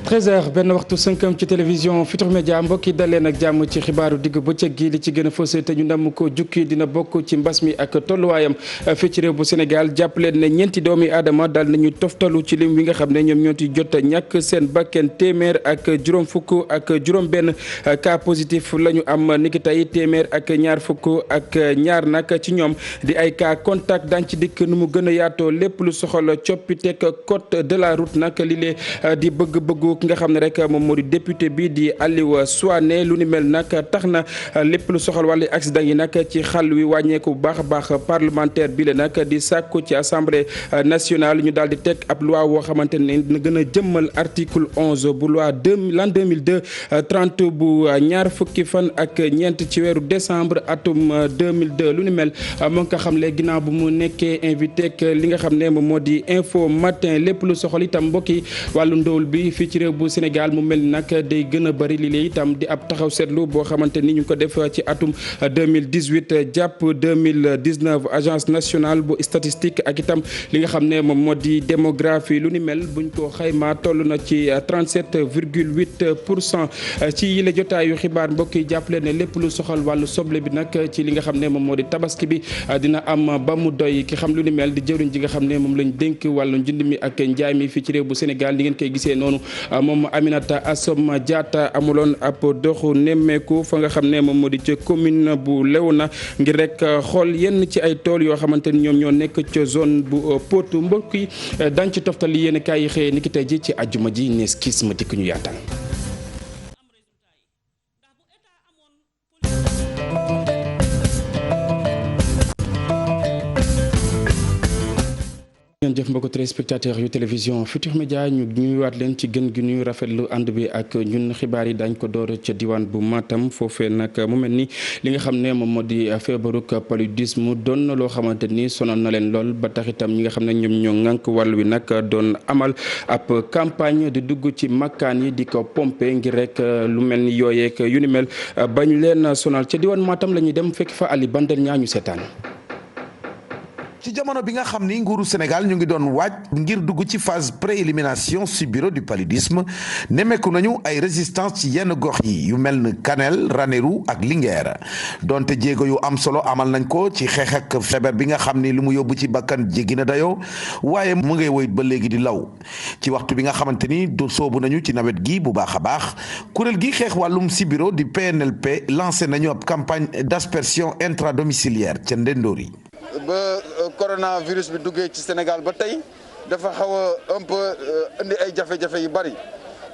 13h benn waxtu sënkam ci télévision Futurs Médias mbokk yi daleen ak jàmm ci xibaaru digg bëccëg gi li ci gën a fës te ñu ndam ko jukki dina bokk ci mbas mi ak tolluwaayam fii ci réew bu Sénégal jàpp leen ne ñeenti doomi aadama daal nañu toftalu ci lim wi nga xam ne ñoom ñoo ci jot ñàkk seen bakken téeméer ak juróom fukk ak juróom benn cas positif la ñu am niki tey téeméer ak ñaar fukk ak ñaar nag ci ñoom di ay cas contact dañ ci dikk nu mu gën a yaatoo lépp lu soxal coppiteg code de la route nag li lee di bëgg-bëggu ki nga xam ne rek moom moo di député bi di Aliou Souané lu ni mel nag tax na lépp lu soxal wàllu accident yi nag ci xal wi wàññeeku bu baax a baax parlementaire bi la nag di sàkku ci assemblée nationale ñu daal di teg ab loi woo xamante ne dina gën a jëmmal article 11 bu loi l'an 2002 30 bu ñaar fukki fan ak ñeent ci weeru décembre atum 2002 lu ni mel moo ngi ko xam le ginnaaw bu mu nekkee invité ak li nga xam ne moom moo di info matin lépp lu soxal itam mbokk yi wàllu ndóol bi fii ci réew bu Sénégal mu mel nag day gën a bëri li lay itam di ab taxaw seetlu boo xamante ni ñu ko def ci atum 2018 jàpp 2019 agence nationale bu statistique ak itam li nga xam ne moom moo di démographie lu ni mel buñ ko xayma toll na ci 37,8% ci yile jotaayu xibaar mbokk yi jàppale ne lépp lu soxal wàllu soble bi nag ci li nga xam ne moom moo di tabaski bi dina am ba mu doy ki xam lu ni mel di jëwriñ ji nga xam ne moom lañ dénk wàllu njënd mi ak njaay mi fii ci réew bu Sénégal li ngeen koy gisee noonu moom Aminata Assome Diatta amuloon ab doxu nemmeeku fa nga xam ne moom moo di ca commune bu Léona ngir rek xool yenn ci ay tool yoo xamante ni ñoom ñoo nekk ca zone bu Potou mbokk yi dañ ci toftali yéen kaay yi xëyee ni ki tey ji ci àjjuma ji nees kiis ma dikk ñu yaatal. jëf mbokku téléspectateurs yu télévision Futurs Médias ñu nuyuwaat leen ci gën gi ñuy rafetlu ànd bi ak ñun xibaar yi dañ ko door ca diwaan bu Matam foofee nag mu mel ni li nga xam ne moom moo di feebaruk paludisme doon na loo xamante ni sonal na leen lool ba tax itam ñi nga xam ne ñoom ñoo ŋànk wàll wi nag doon amal ab campagne di dugg ci makkaan yi di ko pomper ngir rek lu mel ni yooyeek yu ni mel bañ leen sonal ca diwaan Matam la ñuy dem fekk fa Ali Bandel ñaa ñu seetaan. ci jamono bi nga xam ni nguuru Sénégal ñu ngi doon waaj ngir dugg ci phase pré-élimination ci bureau du paludisme nemmeeku nañu ay résistance ci yenn gox yi yu mel ni Kanel Ranérou ak Linguère donte jéego yu am solo amal nañ ko ci xeex ak feebar bi nga xam ni lu mu yóbbu ci bakkan jéggi na dayoo waaye mu ngay woy ba léegi di law ci waxtu bi nga xamante ni du soobu nañu ci nawet gi bu baax a baax kuréel gi xeex wàllum ci bureau du PNLP lancé nañu ab campagne d'aspersion intradomiciliaire ca Ndendori. ba coronavirus bi duggee ci Sénégal ba tey dafa xaw a un peu indi ay jafe-jafe yu bari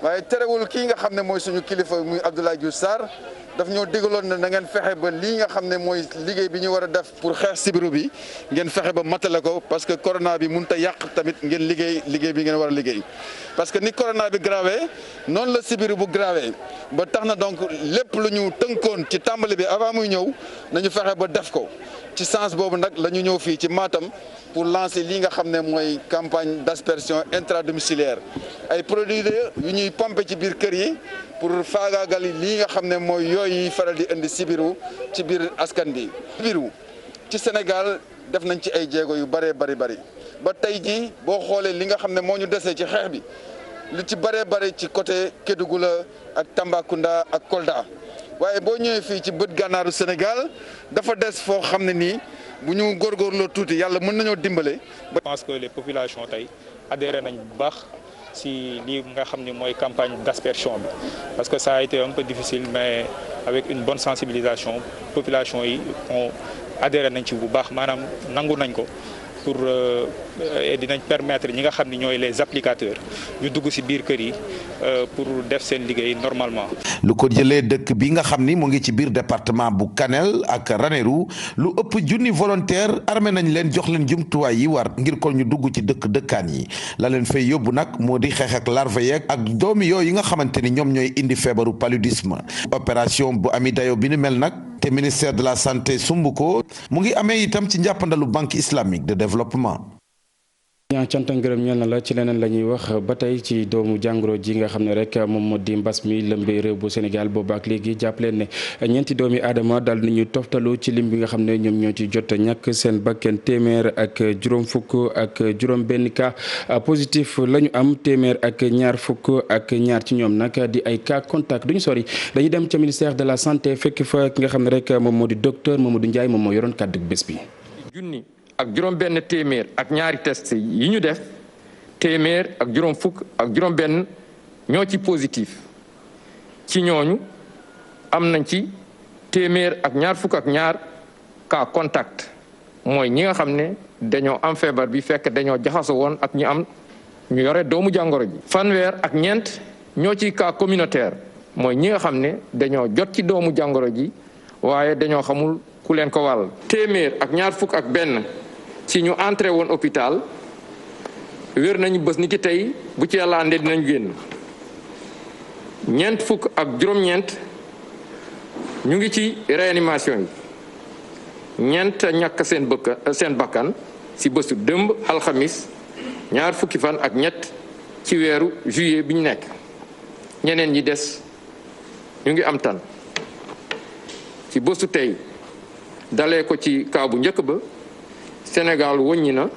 waaye terewul kii nga xam ne mooy suñu kilifa muy Abdoulaye Diouf Sarr daf ñoo digaloon ne na ngeen fexe ba lii nga xam ne mooy liggéey bi ñu war a def pour xeex sibiru bi ngeen fexe ba matale ko parce que corona bi mënut a yàq tamit ngeen liggéey bi ngeen war a liggéey. parce que ni corona bi grave noonu la sibiru bu grave ba tax na donc lépp lu ñu tënkoon ci tàmbali bi avant muy ñëw nañu fexe ba def ko. ci sens boobu nag la ñu ñëw fii ci Matam pour lancer lii nga xam ne mooy campagne d'aspersion intradomiciliaire ay produits yu ñuy pomper ci biir kër yi pour faagaagal lii nga xam ne mooy yooyu faral di indi sibiru ci biir askan bi. sibiru ci Sénégal def nañ ci ay jéego yu bëree bari ba tey jii boo xoolee li nga xam ne moo ñu desee ci xeex bi lu ci bëree bëri ci côté Kédougou la ak Tambacounda ak Kolda. waaye boo ñëwee fii ci bët gànnaaru Sénégal dafa des foo xam ne nii bu ñu góorgóorloo tuuti yàlla mën nañoo dimbale. Je pense que les populations tey adhéré nañ bu baax si lii nga xam ne mooy campagne d'aspersion bi parce que ça a été un peu difficile mais avec une bonne sensibilisation population yi on adhéré nañ ci bu baax maanaam nangu nañ ko. pour dinañ permettre ñi nga xam ni ñooy les applicateurs ñu dugg ci biir kër yi pour def seen liggéey normalement. lu ko jëlee dëkk bi nga xam ni mu ngi ci biir département bu Kanel ak Ranérou lu ëpp junni volontaire armé nañ leen jox leen jumtuwaay yi war ngir kon ñu dugg ci dëkkaan yi la leen fay yóbbu nag moo di xeex ak larve yeeg ak doomi yooyu yi nga xamante ni ñoom ñooy indi feebaru paludisme. opération bu ami dayo bi ni mel nag te ministère de la santé sumb ko mu ngi amee itam ci njàppandalu banque islamique de développement. ñaa cant ak ngërëm ñeel na la ci leneen la ñuy wax ba tey ci doomu jàngoro ji nga xam ne rek moom moo di mbas mi lëmbee réew bu Sénégal boobu ak léegi jàpp leen ne ñeenti doomi aadama daal nañu toftalu ci lim bi nga xam ne ñoom ñoo ci jot ñàkk seen bakken téeméer ak juróom fukk ak juróom benn cas positif la ñu am téeméer ak ñaar fukk ak ñaar ci ñoom nag di ay cas contact duñu sori dañuy dem ca ministère de la santé fekk fa ki nga xam ne rek moom moo di docteur Mamadou Ndiaye moom moo yoroon kàddu bés bi. junni ak juróom benn téeméer ak ñaari test yi ñu def téeméer ak juróom fukk ak juróom benn ñoo ci positif ci ñooñu am nañ ci téeméer ak ñaar fukk ak ñaar cas contact mooy ñi nga xam ne dañoo am feebar bi fekk dañoo jaxasoo woon ak ñi am ñu yore doomu jàngoro ji. fanweer ak ñeent ñoo ci cas communautaire mooy ñi nga xam ne dañoo jot ci doomu jàngoro ji waaye dañoo xamul ku leen ko wàll. téeméer ak ñaar fukk ak benn ci ñu entré woon hôpital wér nañu bés ni ki tey bu ci yàlla àndee dinañ génn ñeent fukk ak juróom-ñeent ñu ngi ci réanimation yi ñeent ñàkk seen bakkan ci bésu dëmb alxamis ñaar fukki fan ak ñett ci weeru juillet bi ñu nekk ñeneen ñi des ñu ngi am tan ci bésu tey dalee ko ci kaw bu njëkk ba Sénégal wëññi na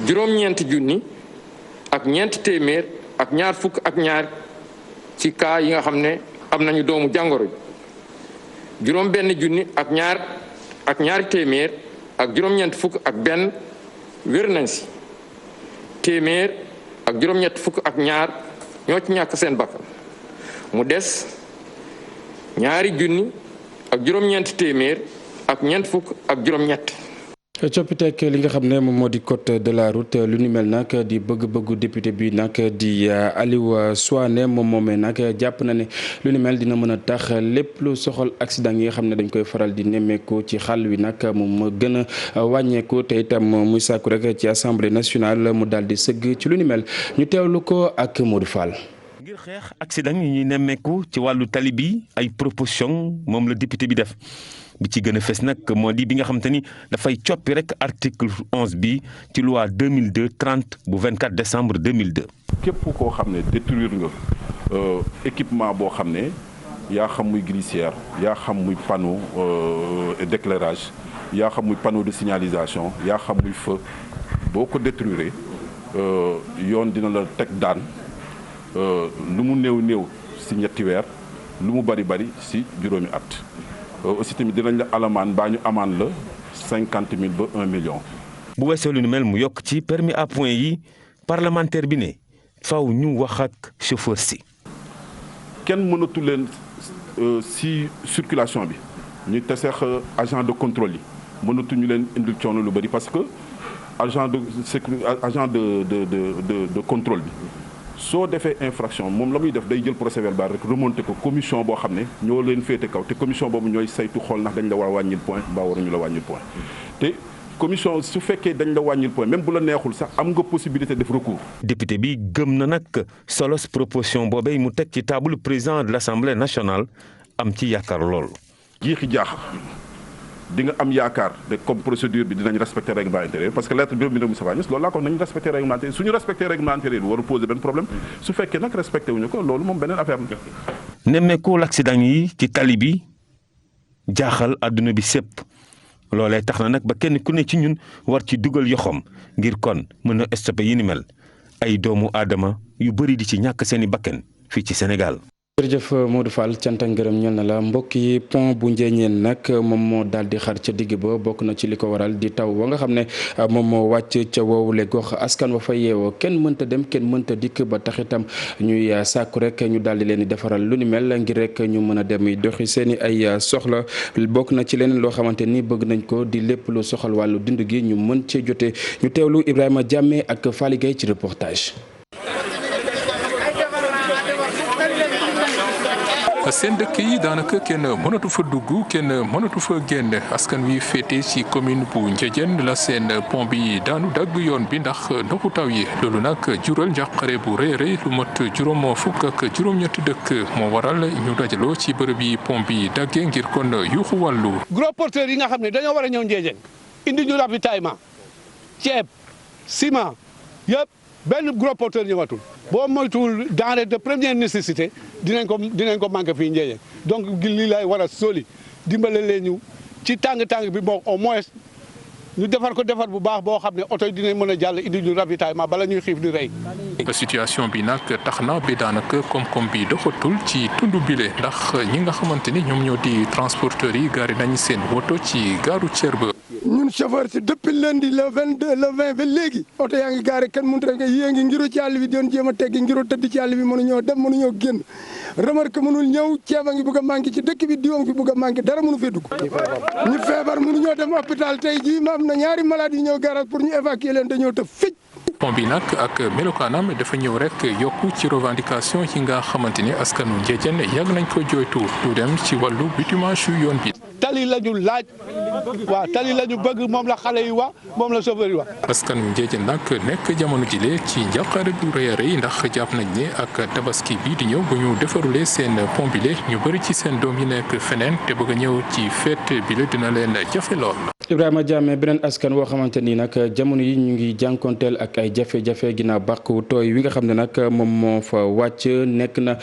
juróom-ñeenti junni ak ñeent téeméer ak ñaar fukk ak ñaar ci cas yi nga xam ne am nañu doomu jàngoro ji juróom benn junni ak ñaari téeméer ak juróom-ñeent fukk ak benn wér nañ si téeméer ak juróom-ñett fukk ak ñaar ñoo ci ñàkk seen bakkan mu des ñaari junni ak juróom-ñeent téeméer ak ñeent fukk ak juróom-ñett. coppiteeg li nga xam ne moom moo di code de la route lu ni mel nag di bëgg-bëggu député bi nag di Aliou Souané moom moomee nag jàpp na ne lu ni mel dina mën a tax lépp lu soxal accident yi nga xam ne dañ koy faral di nemmeeku ci xàll wi nag moom gën a wàññeeku te itam muy sàkku rek ci assemblée nationale mu daal di sëgg ci lu ni mel ñu teewlu ko ak Modou Fall. ngir xeex accident yi ñuy nemmeeku ci wàllu tali bi ay proposition moom la député bi def. bi ci gën a fës nag moo di bi nga xamante ni dafay coppi rek article 11 bi ci loi 2002-30 bu 24 décembre 2002. képp koo xam ne détruire nga équipement boo xam ne yaa xam muy glissière yaa xam muy panneau d'éclairage yaa xam muy panneau de signalisation yaa xam muy feu boo ko détruire yoon dina la teg daan lu mu néew ci ñetti weer lu mu bari ci juróomi at. aussi tamit dinañ la alamaan baa ñu amaan la 50 000 ba 1 million. bu weesoo lu nu mel mu yokk ci permis à point yi parlementaire bi ne faw ñu wax ak chauffeur si. kenn mënatu leen si circulation bi ñu taseex agent de contrôle yi mënatu ñu leen indil coono lu bari parce que agent de contrôle bi. soo defee infraction moom la muy def day jël procès verbal rek remonté ko commission boo xam ne ñoo leen féete kaw te commission boobu ñooy saytu xool ndax dañ la war a wàññil point mbaa waruñu la wàññil point te commission su fekkee dañ la wàññil point même bu la neexul sax am nga possibilité def recours. député bi gëm na nag solos proposition boobee mu teg ci table président de l'Assemblée nationale am ci yaakaar lool. jiixi jaaxa di nga am yaakaar de comme procédure bi dinañ respecter règlement intérieur parce que lettre bi mu Moustapha Niasse loolu laa ko nañu respecter règlement intérieur suñu respecter règlement intérieur waru poser benn problème su fekkee nag respecté wuñu ko loolu moom beneen affaire la. nemmeeku l'accident yi ci tali bi jaaxal adduna bi sépp loolee tax na nag ba kenn ku ne ci ñun war ci dugal yoxoom ngir kon mën a stoppé yi ni mel ay doomu aadama yu bëri di ci ñàkk seeni bakken fii ci Sénégal. jërëjëf Modou Fall cant ak ngërëm ñel na la mbokk yi pont bu Ndiéniène nag moom moo daal di xar ca digg ba bokk na ci li ko waral di taw wa nga xam ne moom moo wàcc ca woowule gox askan wa fa yeewoo kenn mënta dem kenn mënta dikk ba tax itam ñuy sàkku rek ñu daal di leen di defaral lu ni mel ngir rek ñu mën a dem doxi seen i ay soxla bokk na ci leneen loo xamante ni bëgg nañ ko di lépp lu soxal wàllu dund gi ñu mën cee jotee ñu teewlu Ibrahima Diamé ak Faly Gueye ci reportage. seen dëkk yi daanaka kenn mënatu fa dugg kenn mënatu fa génn askan wi féete ci commune bu Ndiédiène la seen pont bi daanu dagg yoon bi ndax ndoxu taw yi loolu nag jural njàqare bu rëy rëy lu mot juróom fukk ak juróom-ñetti dëkk moo waral ñu dajaloo ci bërëb yi pont bi daggee ngir kon yuuxu wàllu. gros porteurs yi nga xam ne dañoo war a ñëw Ndiédiène indi ñu ravitaillement ceeb ciment yëpp benn gros porteur ñëwatul boo moytuwul denrée de première nécessité dinañ ko manqué fii Ndiédiène donc lii lay war a soli dimbale leen ñu ci tàng bi bon au moins ñu defar bu baax boo xam ne oto yi dinañ mën a jàll indi ñu ravitaillement bala ñuy xiif di rey. situation bi nag tax na ba daanaka koom-koom bi doxatul ci tundu bile ndax ñi nga xamante ni ñoom ñoo di transporteurs yi gaari nañ seen woto ci gaaru Thier ba. ñun chauffeur si depuis lundi le 22 le 20 ba léegi oto yaa ngi gaare kenn mënut a yée ngi ngiro ci àll bi doon jéem a teggi ngiro tëdd ci àll bi mënuñoo dem mënuñoo génn remarque mënul ñëw ceeb a ngi bëgg a manqué ci dëkk bi diwam fi bëgg a manqué dara mënu fee dugg ñu feebar mënuñoo dem hôpital tey jii ma am na ñaari malade yu ñëw garage pour ñu évacuer leen dañoo tëb fij pont bi nag ak melokaanam dafa ñëw rek yokku ci revendication yi nga xamante ni askanu Ndiédiène yàgg nañ ko jooytu du dem ci wàllu bitumage yu yoon bi. tali la ñu laaj waaw tali la ñu bëgg moom la xale yi wax moom la chauffeur yi wax. askanu Ndiédiène nag nekk jamono jile ci njàqare du rëy a rëy ndax jàpp nañ ne ak tabaski bii di ñëw bu ñu defarulee seen pont bile ñu bëri ci seen doom yi nekk feneen te bëgg a ñëw ci fête bile dina leen jafe lool. Ibrahima Diame beneen askan woo xamante ni nag jamono yi ñu ngi jànkonteel ak ay jafe-jafe ginnaaw bàq wu tooy wi nga xam ne nag moom moo fa wàcc nekk na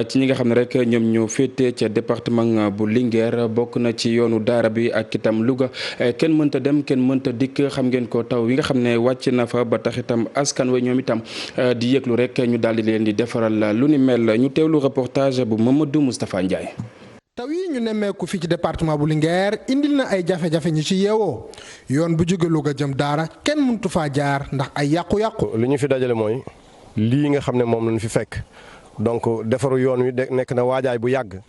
ci ñi nga xam ne rek ñoom ñoo féete ca département bu Linguère bokk na ci yoonu daara bi ak itam Louga kenn mënta dem kenn mënta dikk xam ngeen ko taw wi nga xam ne wàcc na fa ba tax itam askan wa ñoom itam di yëglu rek ñu daal di leen di defaral lu ni mel ñu teewlu reportage bu Mamadou Moustapha Ndiaye. taw yi ñu nemmeeku fii ci département bu Linguère indil na ay jafe-jafe ñi ci yeewoo yoon bu jóge Louga jëm daara kenn mëntu faa jaar ndax ay yàqu-yàqu. li ñu fi dajale mooy lii nga xam ne moom lañu fi fekk donc defaru yoon wi nekk na waajaay bu yàgg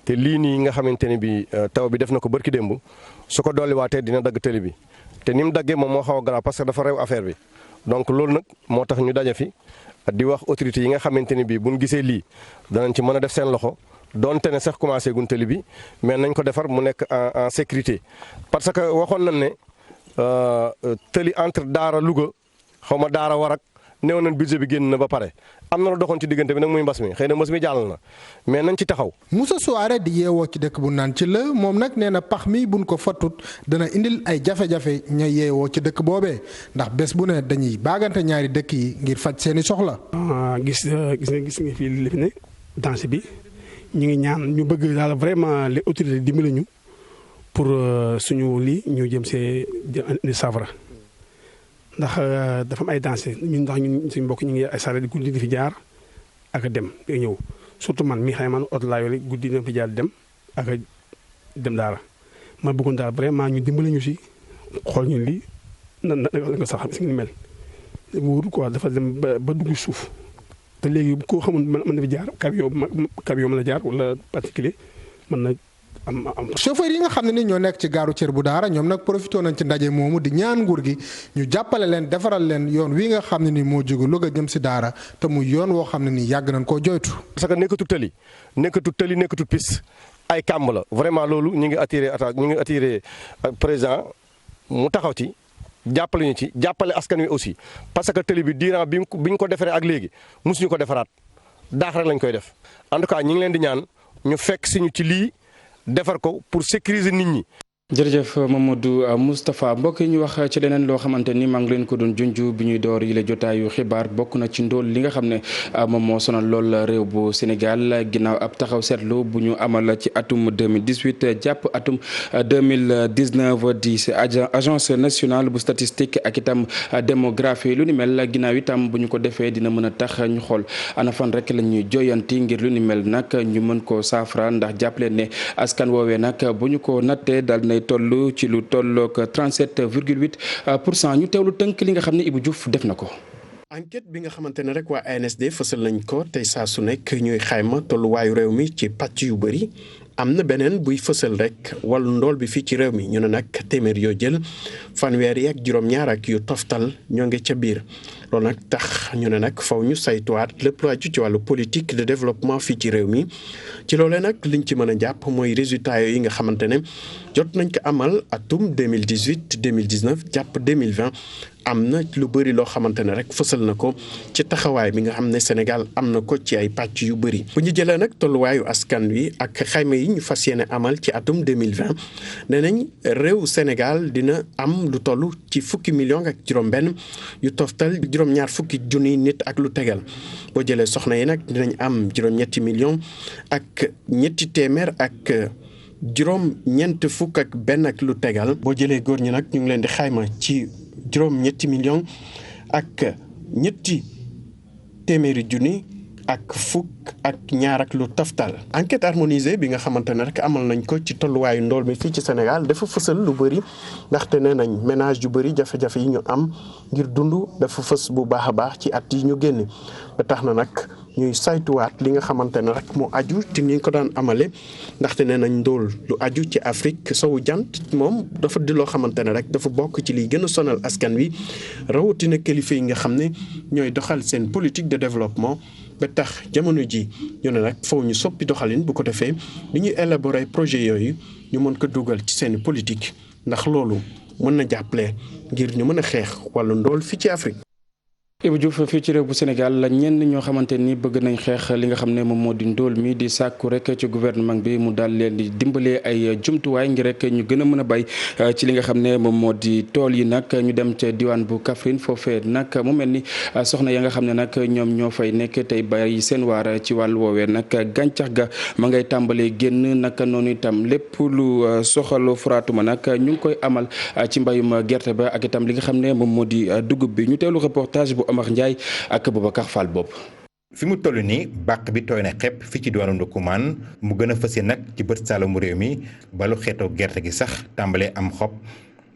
te lii nii nga xamante ne bi taw bi def na ko bërki démb su ko dolliwaatee dina dagg tëli bi te ni mu daggee moom moo xaw a garaaw parce que dafa rew affaire bi donc loolu nag moo tax ñu daje fi di wax autorités yi nga xamante ne bi buñ gisee lii danañ ci mën a def seen loxo. doonte ne sax commencé gun tëli bi mais nañ ko defar mu nekk en sécurité parce que waxoon nañ ne tëli entre Daara Louga xaw ma Daara Warak néew nañ budget bi génn na ba pare am na lu doxoon ci diggante bi nag muy mbas mi xëy na mbas mi jàll na mais nañ ci taxaw. Moussa Souare di yeewoo ci dëkk bu naan ci la moom nag nee na pax mi buñ ko fattut dana indil ay jafe-jafe ña yeewoo ci dëkk boobee ndax bés bu ne dañuy baagante ñaari dëkk yi ngir faj seeni soxla. gis nga fii li fi ne danger bi. ñu ngi ñaan ñu bëgg daal vraiment les autorités dimbali ñu pour suñu lii ñu jëm see indi saafara ndax dafa am ay danger ñun ndax ñun suñu mbokk ñu ngi ay saret guddi di fi jaar ak dem day ñëw surtout man mi xam man oto laa yore guddi dina fi jaar dem ak dem daara ma bëggoon daal vraiment ñu dimbali ñu si xool ñu lii na nga sax si ngi mel wóoru quoi dafa dem ba dugg suuf. te léegi koo xamul mën na fi jaar camion mën na jaar wala particulier mën na am. chauffeur yi nga xam ne ni ñoo nekk ci gaaru Thier bu Daara ñoom nag profité nañ ci ndaje moomu di ñaan nguur gi ñu jàppale leen defaral leen yoon wi nga xam ne ni moo jóge Louga jëm si Daara te muy yoon woo xam ne ni yàgg nañ koo joytu. parce que nekkatul tëli nekkatul piste ay kàmb la vraiment loolu ñu ngi attiré président mu taxaw ci. jàppale ñu ci jàppale askan wi aussi parce que télé bi diiran bi ñu ko defaree ak léegi mosuñu ko defaraat daax rek lañ koy def en tout cas ñi ngi leen di ñaan ñu fekk si ñu ci lii defar ko pour sécuriser nit ñi. jërëjëf Mamadou Moustapha mbokk yi ñu wax ci leneen loo xamante ni maa ngi leen ko doon junj bi ñuy door yi la jotaayu xibaar bokk na ci ndóol li nga xam ne moom moo sonal lool réew bu Sénégal ginnaaw ab taxaw seetlu bu ñu amal ci atum 2018 jàpp atum 2019 di agence nationale bu statistique ak itam démographie lu ni mel ginnaaw itam bu ñu ko defee dina mën a tax ñu xool ana fan rek la ñuy joyanti ngir lu ni mel nag ñu mën koo saafara ndax jàpp leen ne askan woowee nag bu ñu ko nattee daal nay toll ci lu tolloog 37,8% ñu teewlu tënk li nga xam ne Ibou Diouf def na ko. enquête bi nga xamante ne rek waa ANSD fësal nañ ko tey saa su nekk ñuy xayma tolluwaayu réew mi ci pàcc yu bëri am na beneen buy fësal rek wàllu ndool bi fii ci réew mi ñu ne nag téeméer yoo jël fanweer yi ak juróom-ñaar ak yu toftal ñoo ngi ca biir loolu nag tax ñu ne nag faw ñu saytuwaat lépp lu aju ci wàllu politique de développement fii ci réew mi ci loolee nag liñ ci mën a jàpp mooy résultat yooyu nga xamante ne jot nañ ko amal atum 2018 2019 jàpp 2020 am na lu bëri loo xamante ne rek fësal na ko ci taxawaay bi nga xam ne Sénégal am na ko ci ay pàcc yu bëri. bu ñu jëlee nag tolluwaayu askan wi ak xayma yi ñu fas yéene amal ci atum 2020 nee nañ réew Sénégal dina am lu toll ci 10 millions ak juróom-benn yu toftal juróom-ñaar fukki junni nit ak lu tegal boo jëlee soxna yi nag dinañ am juróom-ñetti millions ak ñetti téeméer ak juróom-ñeent fukk ak benn ak lu tegal boo jëlee góor ñi nag ñu ngi leen di xayma ci juróom-ñetti millions ak ñetti téeméeri junni ak fukk ak ñaar ak lu taftal. enquête harmonisée bi nga xamante ne rek amal nañ ko ci tolluwaayu ndool mi fii ci Sénégal dafa fësal lu bëri ndaxte nee nañ ménage yu bëri jafe-jafe yi ñu am ngir dund dafa fës bu baax a baax ci at yi ñu génne ba tax na nag ñuy saytuwaat li nga xamante ne rek moo aju te ni ñu ko daan amale ndaxte nee nañ ndóol lu aju ci Afrique sowu jant moom dafa di loo xamante ne rek dafa bokk ci liy gën a sonal askan wi rawatina kilifa yi nga xam ne ñooy doxal seen politique de développement ba tax jamono ji ñu ne nag foofu ñu soppi doxalin bu ko defee li ñuy élaborer projet yooyu ñu mën ko dugal ci seen politique ndax loolu mën na jàppale ngir ñu mën a xeex wàllu ndóol fii ci Afrique. Ibou Diouf fii ci réew bu Sénégal la ñenn ñoo xamante ni bëgg nañ xeex li nga xam ne moom moo di ndóol mi di sàkku rek ci gouvernement bi mu daal leen di dimbalee ay jumtuwaay ngir rek ñu gën a mën a bay ci li nga xam ne moom moo di tool yi nag ñu dem ca diwaan bu Kaffrine foofee nag mu mel ni soxna ya nga xam ne nag ñoom ñoo fay nekk tey bay seen waar ci wàllu woowee nag gàncax ga ma ngay tàmbalee génn naka noonu itam lépp lu soxal furaatuma nag ñu ngi koy amal ci mbayum gerte ba ak itam li nga xam ne moom moo di dugub bi ñu teelu reportage bu Amar Ndiaye ak Boubacar Fall bopp. fi mu toll nii bàq bi tooy na xepp fi ci diwaanu Ndoukoumane mu gën a fëse nag ci bët saalamu réew mi balu xeetoo gerte gi sax tàmbalee am xob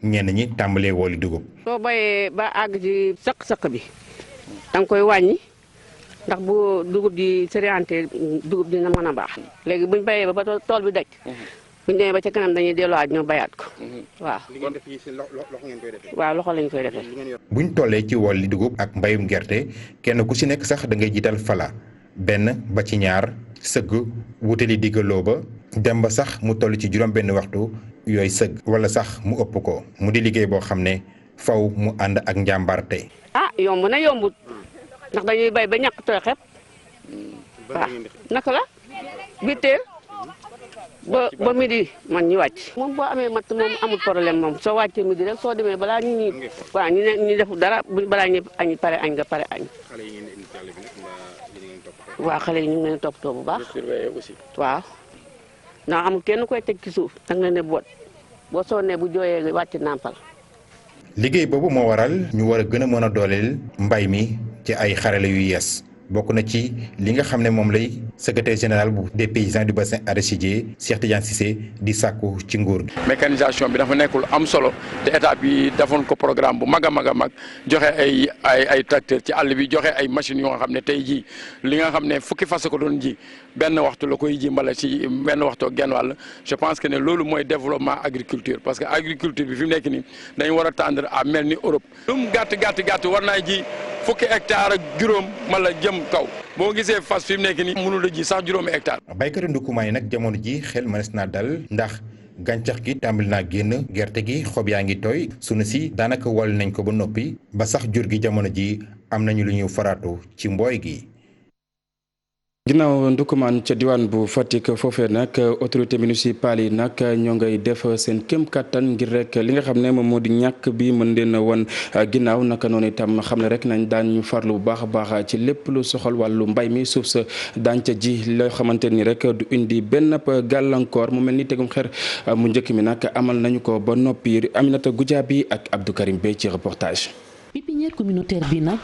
ñenn ñi tàmbalee wooli dugub. soo bayee ba àgg ci sëq-sëq bi danga koy wàññi ndax bu dugub di sériante dugub dina mën a baax. léegi buñ bayee ba tool bi daj. buñ demee ba ca kanam dañuy delluwaat ñoo bayaat ko waaw. li ngeen def ci loxo ngeen koy defee. waaw loxo lañ koy defee. buñ tollee ci wolli dugub ak mbayum gerte kenn ku ci nekk sax da ngay jiital fala benn ba ci ñaar sëgg wutali diggaloo ba dem ba sax mu toll ci juróom-benn waxtu yooyu sëgg wala sax mu ëpp ko mu di liggéey boo xam ne faw mu ànd ak njàmbarte. ah yomb na yombut ndax dañuy bay ba ñàkk tooy xepp waaw naka la biteel ba midi man ñu wàcc. moom boo amee matt moom amul problème moom soo wàccee midi rek soo demee balaa ñu waaw ñu def dara balaa ñu añ pare añ nga pare añ. waaw xale yi ñu ngi leen toppatoo bu baax. waaw ndax amul kenn koy teg ci suuf da nga ne boot boo sonnee bu jooyee wàcc nàmpal. liggéey boobu moo waral ñu war a gën a mën a dooleel mbay mi ci ay xarale yu yees. bokk na ci li nga xam ne moom lay secrétaire général bu des paysans du bassin arachidier Cheikh Tidiane Cissé di sàkku ci nguur gi. mécanisation bi dafa nekkul am solo te état bi defoon ko programme bu mag a mag a mag joxe ay tracteur ci àll bi joxe ay machines yoo xam ne tey jii li nga xam ne fukki fas ko doon ji benn waxtu la koy ji mbala ci benn waxtu ak genn wàll je pense que ne loolu mooy développement agriculture parce que agriculture bi fi mu nekk nii dañu war a tendre à mel ni Europe. lu mu gàtt war naa ji fukki hectare ak juróom mala jëm kaw boo gisee fas fi mu nekk nii mënul a ji sax juróomi hectare. baykatu Ndoukoumane yi nag jamono ji xel mënees naa dal ndax gàncax gi tàmbali naa génn gerte gi xob yaa ngi tooy sunu si daanaka wal nañ ko ba noppi ba sax jur gi jamono ji am nañu lu ñuy faraatu ci mbooy gi. ginnaaw Ndoukoumane ca diwaan bu Fatick foofee nag autorité municipale yi nag ñoo ngay def seen kéem kattan ngir rek li nga xam ne moom moo di ñàkk bi mën leen a wan ginnaaw naka noonu itam xam ne rek nañ daan ñu farlu bu baax a baax ci lépp lu soxal wàllu mbay mi suuf sa daan ca ji loo xamante ni rek du indi benn gàllankoor mu mel ni tegum xeer mu njëkk mi nag amal nañu ko ba noppi Aminata Goudiaby ak Abdou Karim Bey ci reportage. pépinière communautaire bi nag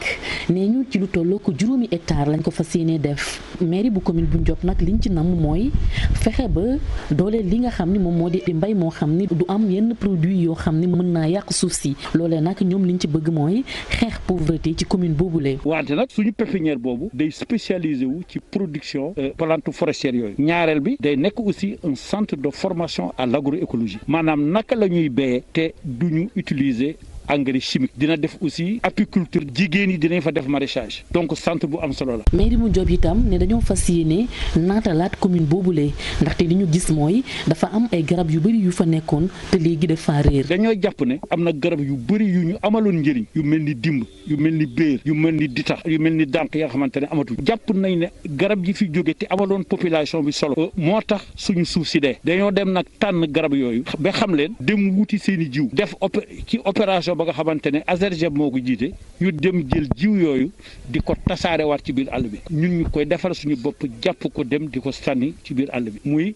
nee ñu ci lu tolloo ko juróomi hectare lañ ko fas yéenee def mairie bu commune bu Ndiop nag liñ ci namm mooy fexe ba doole li nga xam ni moom moo di mbay moo xam ni du am yenn produit yoo xam ni mën naa yàq suuf si loolee nag ñoom liñ ci bëgg mooy xeex pauvreté ci commune boobule. wante nag suñu pépinière boobu day spécialisé wu ci production plante forestière yooyu ñaareel bi day nekk aussi un centre de formation à l'agroécologie maanaam naka la ñuy béyee te duñu utiliser engrais chimique dina def aussi apiculture jigéen yi dinañ fa def maraîchage donc centre bu am solo la. mairie bu Diop itam ne dañoo fas yéene naatalaat commune boobule ndaxte li ñu gis mooy dafa am ay garab yu bëri yu fa nekkoon te léegi dafa réer. dañoo jàpp ne am na garab yu bëri yu ñu amaloon njëriñ yu mel ni dimb yu mel ni béer yu mel ni ditax yu mel ni dànk ya nga xamante ne amatul jàpp nañ ne garab yi fi jóge te amaloon population bi solo moo tax suñu suuf si dee dañoo dem nag tànn garab yooyu ba xam leen dem wuti seen i jiw def ci opération ba nga xamante ne ASRGEB moo ko jiite ñu dem jël jiw yooyu di ko tasaare waat ci biir àll bi ñun ñu koy defal suñu bopp jàpp ko dem di ko sànni ci biir àll bi muy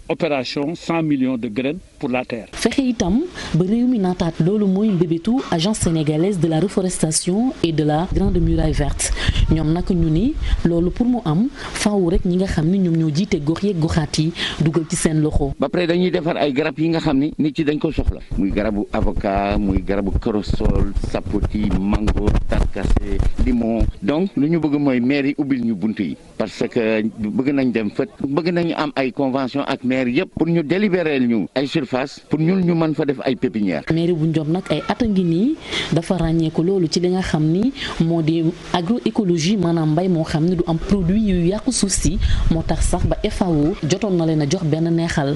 opération 100 millions de graines pour la terre. fexe itam ba réew mi naataat loolu mooy mbébétu agence sénégalaise de la reforestation et de la grande muraille verte ñoom nag ñu ni loolu pour mu am faaw rek ñi nga xam ni ñoom ñoo jiite gox yeeg goxaat yi dugal ci seen loxo. ba pare dañuy defar ay garab yi nga xam ni nit ci dañ ko soxla muy garabu avocat muy garabu corossol sapoti mango tarkase limon donc lu ñu bëgg mooy maire yi ubbil ñu bunt yi parce que bëgg nañ dem fët bëgg nañu am ay convention ak maire yëpp pour ñu délibérer ñu ay surface pour ñun ñu mën fa def ay pépinière. mairie bu Ndiop nag ay at a ngi nii dafa ràññeeku loolu ci li nga xam ni moo di agroécologie maanaam mbay moo xam ni du am produit yu yàqu suuf si moo tax sax ba FAO jotoon na leen a jox benn neexal.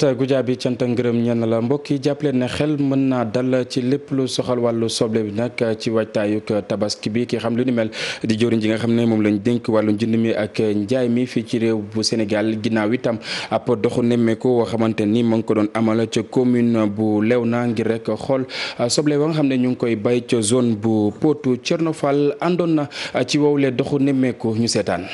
Goudiaby cant ak ngërëm ñenn la mbokk yi jàpp leen ne xel mën naa dal ci lépp lu soxal wàllu soble bi nag ci waajtaayug tabaski bi ki xam lu ni mel di jëwriñ ji nga xam ne moom lañ dénk wàllu njënd mi ak njaay mi fii ci réew bu Sénégal ginnaaw itam ab doxu nemmeeku woo xamante ni mu ngi ko doon amal ca commune bu Léona ngir rek xool soble ba nga xam ne ñu ngi koy bay ca zone bu Potou Thierno Fall àndoon na ci wowle doxu nemmeeku ñu seetaan.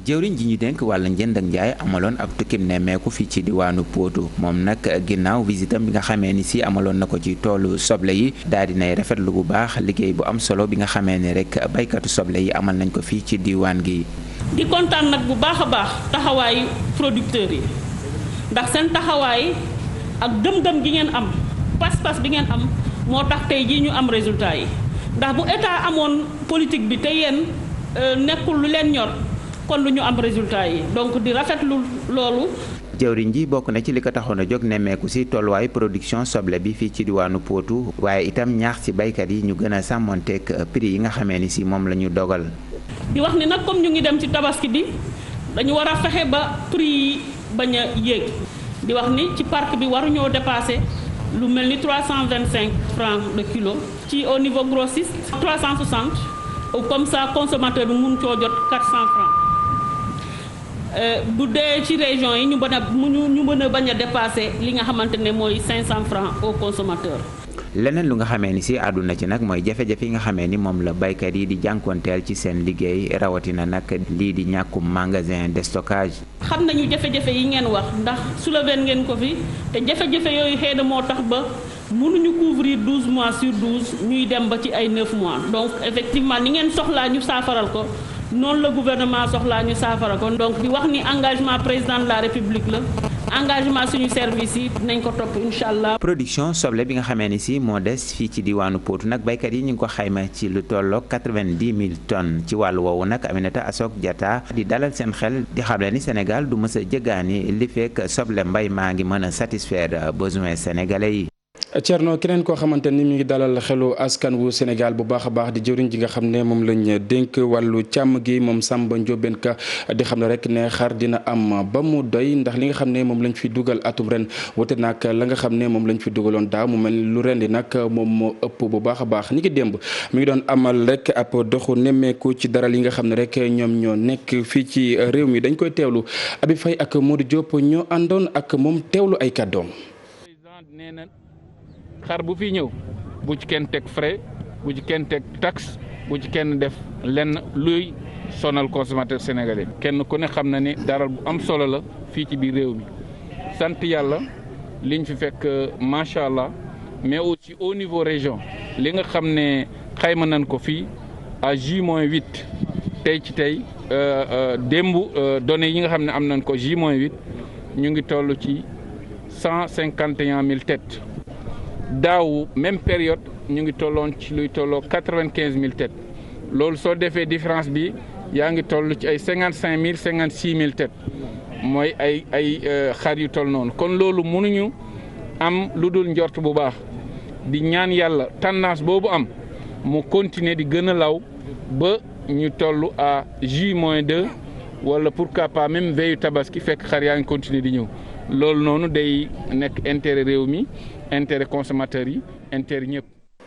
jëwriñ ji ñu dénk wàllu njënd ak njaay amaloon ab tukkim nemmeeku fii ci diwaanu Potou moom nag ginnaaw visitam bi nga xamee ni si amaloon na ko ci toolu soble yi daal dinay rafetlu bu baax liggéey bu am solo bi nga xamee ni rek baykatu soble yi amal nañ ko fii ci diwaan gi. di kontaan nag bu baax a baax taxawaayu producteurs yi ndax seen taxawaay ak gëm-gëm gi ngeen am pas-pas bi ngeen am moo tax tey jii ñu am résultat yi ndax bu état amoon politique bi te yéen nekkul lu leen ñor. kon lu ñu am résultat yi donc di rafetlu loolu. jëwriñ ji bokk na ci li ko taxoon a jóg nemmeeku si tolluwaayu production soble bi fii ci diwaanu Potou waaye itam ñaax ci baykat yi ñu gën a sàmmonteeg prix yi nga xamee ni si moom la ñu dogal. di wax ni nag comme ñu ngi dem ci tabaski bi dañu war a fexe ba prix yi bañ a yéeg di wax ni ci parc bi waruñoo dépasser lu mel ni 325 francs le kilo ci au niveau grossiste 360 comme ça consommateur bi mun coo jot 400 francs. bu dee ci région yi ñu mën a bañ a dépasser li nga xamante ne mooy 500 francs au consommateur. leneen lu nga xamee ni si àdduna ci nag mooy jafe-jafe yi nga xamee ni moom la baykat yi di jànkoonteel ci seen liggéey rawatina nag lii di ñàkkum magasin de stockage. xam nañu jafe-jafe yi ngeen wax ndax soulever ngeen ko fi te jafe-jafe yooyu xëy na moo tax ba mënuñu couvrir 12 mois sur 12 ñuy dem ba ci ay 9 mois donc effectivement ni ngeen soxlaa ñu saafaral ko. noonu la gouvernement soxlaa ñu saafara ko donc di wax ni engagement président de la république la engagement suñu service yi dinañ ko topp incha allah. production soble bi nga xamee ni si moo des fii ci diwaanu Potou nag baykat yi ñu ngi ko xayma ci lu tolloog 90 000 tonnes ci wàllu woowu nag Aminata Assog Diatta di dalal seen xel di xamle ni Sénégal du mës a jëgaani li fekk soble mbay maa ngi mën a satisfaire besoins sénégalais yi. Thierno keneen koo xamante ni mi ngi dalal xelu askan wu Sénégal bu baax a baax di jëwriñ ji nga xam ne moom lañ dénk wàllu càmm gi moom Samba Ndiobène Ka di xam ne rek ne xar dina am ba mu doy ndax li nga xam ne moom lañ fi dugal atum ren wote nag la nga xam ne moom lañ fi dugaloon daaw mu mel lu ren di nag moom moo ëpp bu baax a baax ni ki démb mi ngi doon amal rek ab doxu nemmeeku ci daral yi nga xam ne rek ñoom ñoo nekk fii ci réew mi dañ koy teewlu Abi Faye ak Modou Diop ñoo àndoon ak moom teewlu ay kàddoom. xar bu fi ñëw bu ci kenn teg frais bu ci kenn teg taxe bu ci kenn def lenn luy sonal consommateur sénégalais kenn ku ne xam na ni daral bu am solo la fii ci biir réew mi sant yàlla liñ fi fekk macha allah mais aussi au niveau région li nga xam ne xayma nañ ko fii à J-8 tey ci tey démb données yi nga xam ne am nañ ko J-8 ñu ngi toll ci 151 000 têtes. daaw même période ñu ngi tolloon ci luy tolloo 95 000 têtes loolu soo defee différence bi yaa ngi toll ci ay 55 000 56 000 têtes mooy ay xar yu toll noonu kon loolu mënuñu am lu dul njort bu baax di ñaan yàlla tendance boobu am mu continuer di gën a law ba ñu toll à J-2 wala pourquoi pas même veillu tabaski fekk xar yaa ngi continuer di ñëw loolu noonu day nekk intérêt réew mi intérêt consommateurs yi intérêt ñëpp.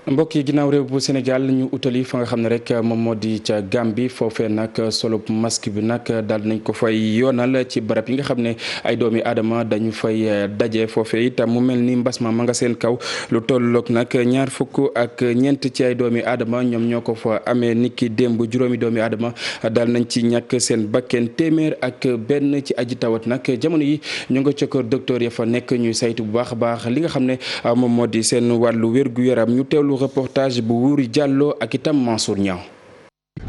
mbokk yi ginnaaw réew bu Sénégal ñu utali fa nga xam ne rek moom moo di ca Gambie foofee nag solo masque bi nag daal nañ ko fay yoonal ci barab yi nga xam ne ay doomi aadama dañu fay daje foofee itam mu mel ni mbas ma nga seen kaw lu tolloog nag 24 ci ay doomi aadama ñoom ñoo ko fa amee niki démb juróomi doomi aadama daal nañ ci ñàkk seen bakken téeméer ak benn ci aji tawat nag jamono yi ñu nga ca kër docteur ya fa nekk ñuy saytu bu baax a baax li nga xam ne moom moo di seen wàllu wér-gu-yaram ñu teewlu reportage bu Wuri Diallo ak itam Mansour Niang.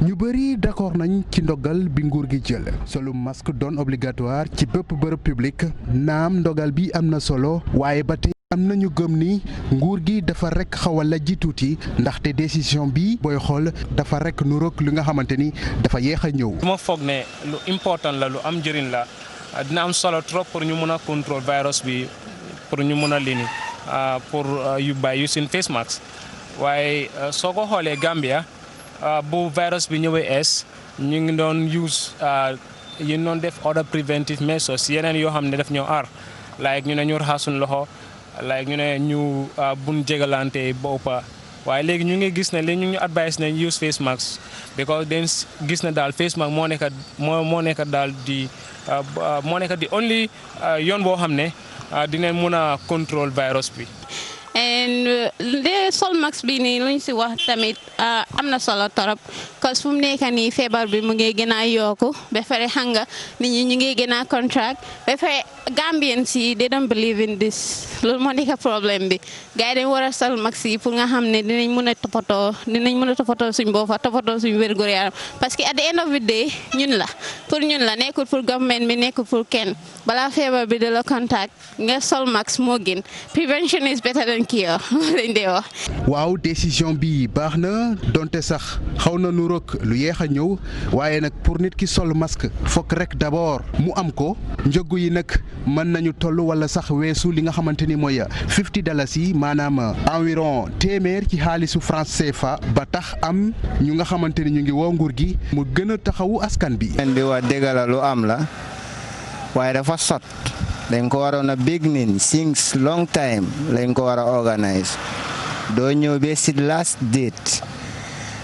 ñu bëri d'accord nañ ci ndogal bi nguur gi jël solu masque doon obligatoire ci bépp bërëb public naam ndogal bi am na solo waaye ba tey am nañu gëm ni nguur gi dafa rek xaw a lajji tuuti ndaxte décision bi booy xool dafa rek nu rek li nga xamante ni dafa yéex a ñëw. ma foog ne lu important la lu am njëriñ la dina am solo trop pour ñu mën a contrôle virus bi pour ñu mën a lini pour yu bàyyi using face mask waaye soo ko xoolee Gambia bu virus bi ñëwee ñu ngi doon use yi doon def other preventive measures yeneen yoo xam ne daf ñoo aar like ñu ne ñu raxas suñu loxo like ñu ne ñu buñ jégalante boppa waaye léegi ñu ngi gis ne léegi ñu ngi advice ne use face mask because den gis ne daal face mask moo nekk daal di only yoon boo xam ne dinañ mën a contrôle virus bi. de sol max bi nii luñ si wax tamit am na solo torop cause fu mu nekk nii feebar bi mu ngi gën a yokku ba pare xam nga nit ñi ñu ngi gën a contract ba pare Gambians si they don't believe in this loolu moo nekk problème bi gars yi dañ war a sol max yi pour nga xam ne dinañ mën a toppatoo suñ boppa toppatoo suñ wér-gu-yaram parce que at the end of the day ñun la nekkul pour government bi nekkul pour kenn balaa feebar bi de la contact nga sol max moo gën prevention is better than cure lañ dee wax. waaw décision bi baax na donte sax xaw na nu rok lu yéex a ñëw waaye nag pour nit ki sol masque fokk rek d'abord mu am ko njëgu yi nag mën nañu toll wala sax weesu li nga xamante ni mooy $50 maanaam environ téeméer ci xaalisu franc CFA ba tax am ñu nga xamante ni ñu ngi woo nguur gi mu gën a taxawu askan bi. di wax dëgg la lu am la waaye dafa sot dañ ko waroon a beginning since long time lañ ko war a organise doo ñëw ba si last date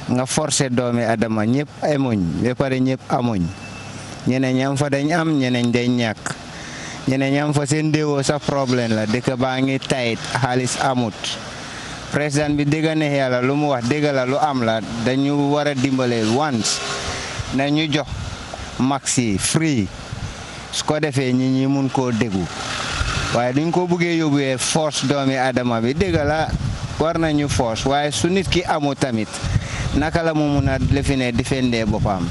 nga forcé doomi adama ñëpp amuñ ba pare ñëpp amuñ ñeneen ñam fa dañ am ñeneen dañ ñàkk ñeneen ñam fa seen déwoo sax problème la dëkk baa ngi tayit xaalis amut président bi dégg na yàlla lu mu wax dégg la lu am la dañu war a dimbale once na ñu jox maxi free su ko defee ñi ñi mun koo déggu waaye duñ ko bëggee yóbbuwee force doomi adama bi dégg la war nañu force waaye su nit ki amu tamit naka la mu mun a lefine defendee boppam.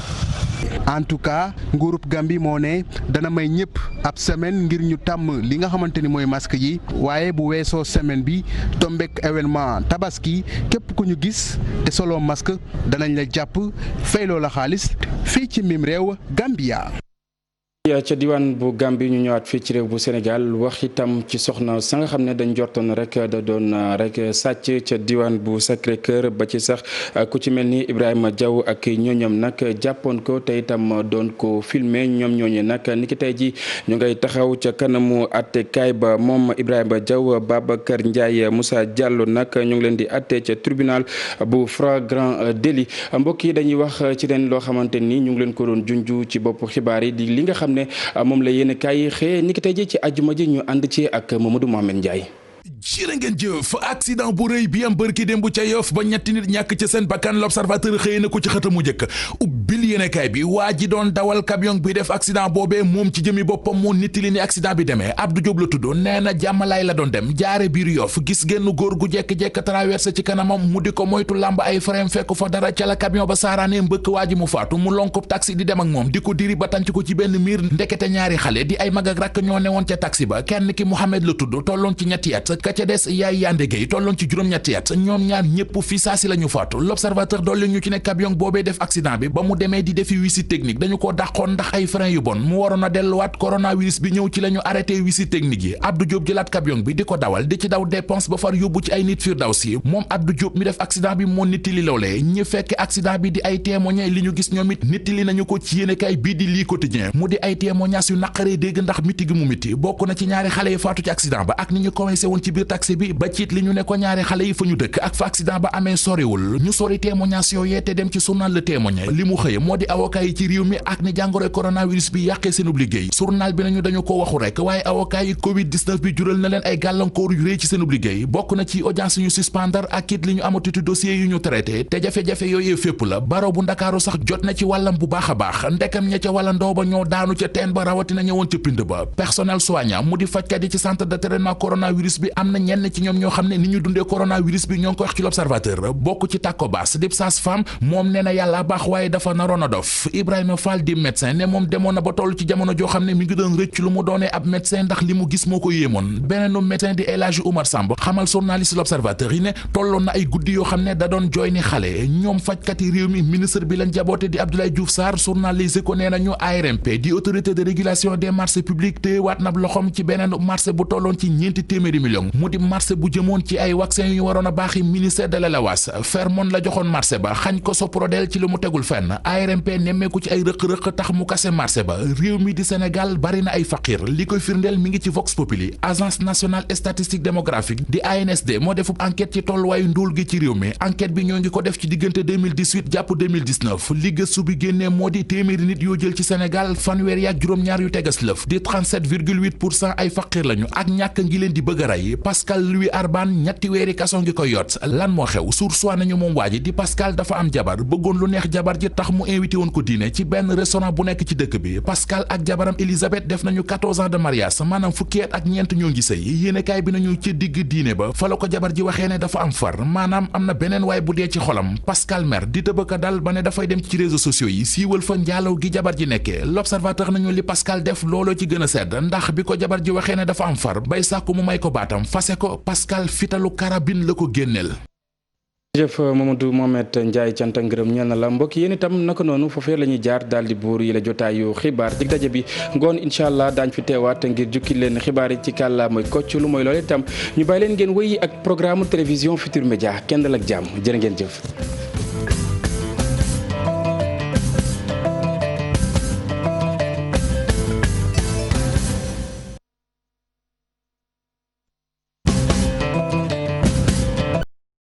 en tout cas nguurub Gambie moo ne dana may ñëpp ab semaine ngir ñu tàmm li nga xamante ni mooy masque yi waaye bu weesoo semaine bi tombek événement tabaski képp ku ñu gis te solo masque danañ la jàpp fayloo la xaalis fii ci mim réew Gambia. ca diwaan bu Gambie ñu ñëwaat fii ci réew bu Sénégal wax itam ci soxna sa nga xam ne dañ jortoon rek da doon rek sàcc ca diwaan bu Sacré-Cœur ba ci sax ku ci mel ni Ibrahima Diaw ak ñooñam nag jàppoon ko te itam doon ko filmer ñoom ñooñu nag niki tey ji ñu ngay taxaw ca kanamu attekaay ba moom Ibrahima Diaw Babacar Ndiaye Moussa Diallo nag ñu ngi leen di atte ca tribunal bu flagrant délit mbokk yi dañuy wax ci leen loo xamante ni ñu ngi leen ko doon junju ci bopp xibaar yi di li nga xam ne moom la yéen kaay xëy ni ki tey ji ci àjjuma ji ñu ànd ci ak Mamadou Mohamed Ndiaye. jërë ngeen jëf accident bu rëy bi am bërki démb ca Yoff ba ñetti nit ñàkk ci seen bakkan l'observateur xëy na ko ci xëtamu njëkk ubbil yéenekaay bi waa ji doon dawal camion bi def accident boobee moom ci jëmi boppam moo nittali ni accident bi demee Abdou Diop la tudd nee na jàmmalaay la doon dem jaare biir Yoff gis génn góor gu jekk-jekk traversé ci kanamam mu di ko moytu làmb ay frein fekk fa dara ca la camion ba saaraane mbëkk waa ji mu faatu mu lonko taxi di dem ak moom di ko diri ba tànc ko ci benn miir ndekete ñaari xale di ay mag ak rakk ñoo newoon ca taxi ba kenn ki Mouhamed la tudd tolloon ci ñetti at ka ca des yaay Yandé Gueye tolloon ci juróom-ñetti at ñoom ñaar ñëpp fi saasi la ñu faatu l'observateur dolli ñu ci ne camion boobee def accident bi ba mu demee di defi visite technique dañu ko dàqoon ndax ay frein yu bon mu waroon a delluwaat coronavirus bi ñëw ci la ñu arrêté visite technique yi Abdou Diop jëlaat camion bi di ko dawal di ci daw dépense ba far yóbbu ci ay nit Firdawsi moom Abdou Diop mi def accident bi moo nittali loolee ñi fekk accident bi di ay témoigné li ñu gis ñoom it nittali nañu ko ci yéenekaay bii di lii quotidien mu di ay témoignages yu naqaree dégg ndax miti gi mu miti bokk na ci ñaari xale yi faatu ci accident ba ak ni ñu commencé woon ci biir taxi bi ba ciit li ñu ne ko ñaari xale yi fa ñu dëkk ak fa accident ba amee soriwul ñu sori témoignages yooyee te dem ci journal Le Témoin li mu xëye moo di avocat yi ci réew mi ak ni jàngoroy coronavirus bi yàqee seenub liggéey journal bi nañu dañu ko waxu rek waaye avocat yi covid 19 bi jural na leen ay gàllankoor yu rëy ci seenub liggéey bokk na ci audience yu ñu suspendre ak it li ñu amatuti dossier yu ñu traité te jafe-jafe yooyee fépp la baro bu ndakaaru sax jot na ci wàllam bu baax a baax ndekam ña ca wàlla ndoo ba ñoo daanu ca teen ba rawatina ñëwoon ca pind ba personnel soignant mu di fajkat yi ci centre de traitement coronavirus bi am na ñenn ci ñoom ñoo xam ne ni ñu dundee coronavirus bi ñoo ngi ko wax ci l'observateur bokk ci tàkko baas dib sage-femme moom nee na yàlla baax waaye dafa naroon a dof Ibrahima Fall di médecin ne moom demoon na ba toll ci jamono joo xam ne mi ngi doon rëcc lu mu doonee ab médecin ndax li mu gis moo ko yéemoon beneenu médecin di El Hadji Oumar Samb xamal journaliste l'observateur yi ne tolloon na ay guddi yoo xam ne da doon jooy ni xale ñoom fajkat yi réew mi ministre bi lañ jaboote di Abdoulaye Diouf Sarr journaliste ko nee nañu ARMP di autorité de régulation des marchés publics te waat na loxom ci beneen marché bu tolloon ci ñeenti téeméeri millions mu di marché bu jëmoon ci ay vaccin yu waroon a baaxi ministère de l'élevage Fermone la joxoon marché ba xañ ko Soprodel ci lu mu tegul fenn ARMP nemmeeku ci ay rëq-rëq tax mu kase marché ba réew mi di Sénégal bari na ay faqir li koy firndeel mi ngi ci Vox Populi agence nationale statistique démographique di ANSD moo defub enquête ci tolluwaayu ndóol gi ci réew mi enquête bi ñoo ngi ko def ci diggante 2018 jàpp 2019 li gëstu bi génnee moo di téeméeri nit yoo jël ci Sénégal fanweer yaak juróom-ñaar yu tegas lëf di 37,8% ay faqir lañu ak ñàkk ngi leen di bëgg a rey Pascal Louis Arban ñetti weeri kaso ngi koy yot lan moo xew sursoi nañu moom waa ji di Pascal dafa am jabar bëggoon lu neex jabar ji tax mu invité woon ko dîner ci benn restaurant bu nekk ci dëkk bi Pascal ak jabaram Elisabeth def nañu 14 ans de mariage maanaam fukki at ak ñeent ñoo ngi sëy yéenekaay bi nañu ci digg dîner ba fa la ko jabar ji waxee ne dafa am far maanaam am na beneen waay bu dee ci xolam Pascal mer di tëbëka dal ba ne dafay dem ci réseaux sociaux yi siiwal fa njaalaw gi jabar ji nekkee l'observateur nañu li Pascal def looloo ci gën a sedd ndax bi ko jabar ji waxee ne dafa am far bay sàkku mu may ko baatam fase ko Pascal fitalu karabine la ko génneel jëf Mamadou Mohamed Ndiaye cant ak ngërëm ñeel na la mbokk yéen itam naka noonu foofee la ñuy jaar daal di buur yi la jotaayu xibaar dig daje bi ngoon incha allah daañ fi teewaat ngir jukki leen xibaar yi ci kàllaa mooy kocc lu mooy loolu itam ñu bàyyi leen ngeen wéyi ak programme télévision Futur Média kenn dal ak jàmm jërë ngeen jëf